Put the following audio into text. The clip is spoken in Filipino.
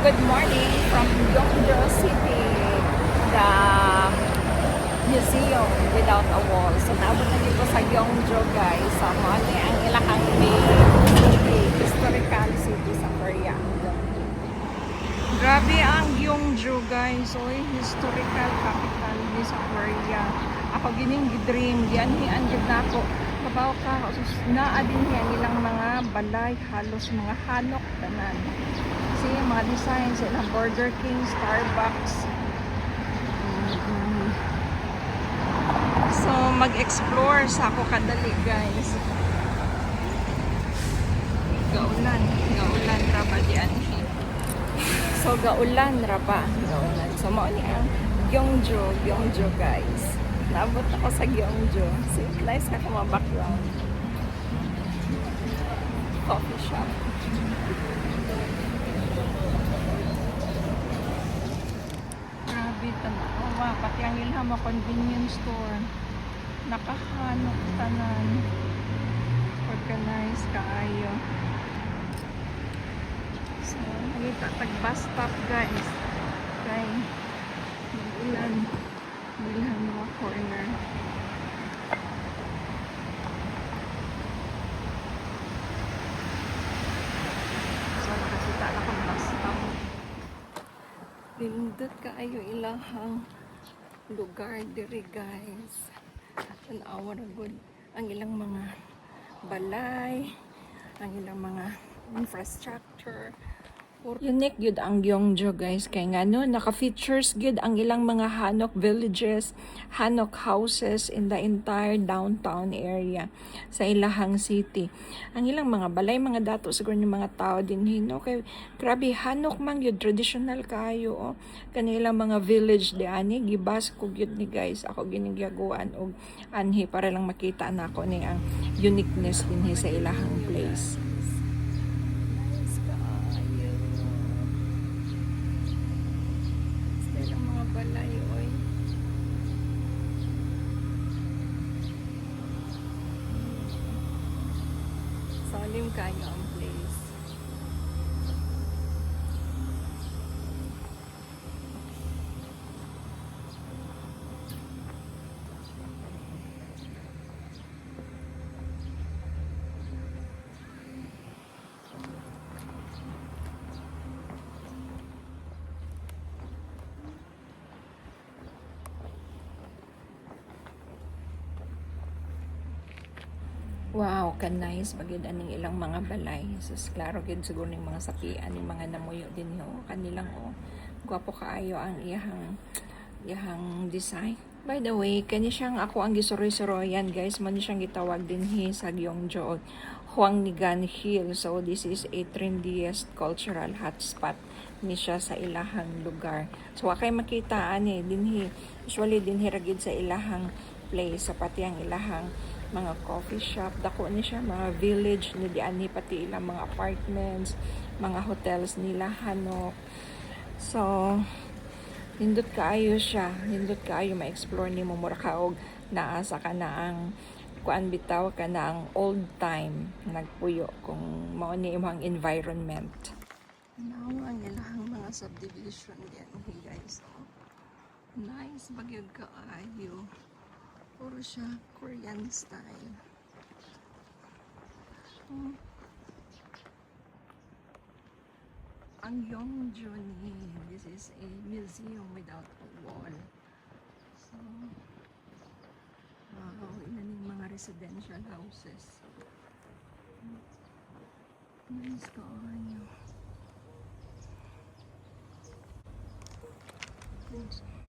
good morning from Gyeongju City, the museum without a wall. So, naabot na dito sa Gyeongju, guys. So, ano ang ilakang may historical city sa Korea. Grabe ang Gyeongju, guys. So, historical capital ni sa Korea. Ako gining dream, yan ang gid nako. Kabaw ka, naa din yan ilang mga balay, halos mga hanok tanan. Kasi yung mga designs, ilang Burger King, Starbucks. So, mag-explore sa ako kadali, guys. Gaulan raba diyan. So, gaulan raba. So, mao ni ang Gyeongju, guys. Naabot ako sa Gyeongju. See, nice ka mga background. Coffee shop. Grabe, tanawa. Pati ang ilham mo, convenience store. Nakahanok tanan. Organized kaayo. So, nakita tag-bus stop, guys. Okay. Mag-ulan. Bilhan mga corner. So, nakasita na kong bus stop. Lindot kaayo ilahang lugar diri, guys. Tanawa na good ang ilang mga balay, ang ilang mga infrastructure. Unique gyud ang Gyeongju, guys, kay ngano naka-features gyud ang ilang mga Hanok villages, Hanok houses in the entire downtown area sa ilahang city. Ang ilang mga balay, mga dato siguro ng mga tao din hino kay grabe Hanok man gyud traditional kayo, oh. Kanilang mga village di ani gibas ko gyud ni, guys. Ako ginigyaguan og anhi para lang makita nako ni ang uniqueness dinhi sa ilahang place. Balay, oy. Salim kayo ang place. Wow, ka nice bagid aning ilang mga balay. Sus, klaro gid siguro ning mga sakian ning mga namuyo din yo kanilang gwapo kaayo ang iyahang design. By the way, kani siyang ako ang gisuroy-suroyan, guys. Man siyang gitawag dinhi sa Gyeongju Hwangnigan Hill. So this is a trendiest cultural hotspot ni siya sa ilahang lugar. So wakay makita ani dinhi usually dinhi ra gid sa ilahang place sa pati ang ilahang mga coffee shop, dako ni siya, mga village ni diani pati ilang mga apartments, mga hotels nila Hanok. So, nindot kaayo siya, nindot kaayo ma-explore ni mo mura kaog naa sa kanaang kuan bitaw kanaang old time nagpuyo kung mao ni imong environment. Now, ang ilahang mga subdivision diyan, guys. Nice bagyod kaayo. Puro siya Korean style. Ang Gyeongju ni, this is a museum without a wall. So, ilan yung mga residential houses. Nice kaayo.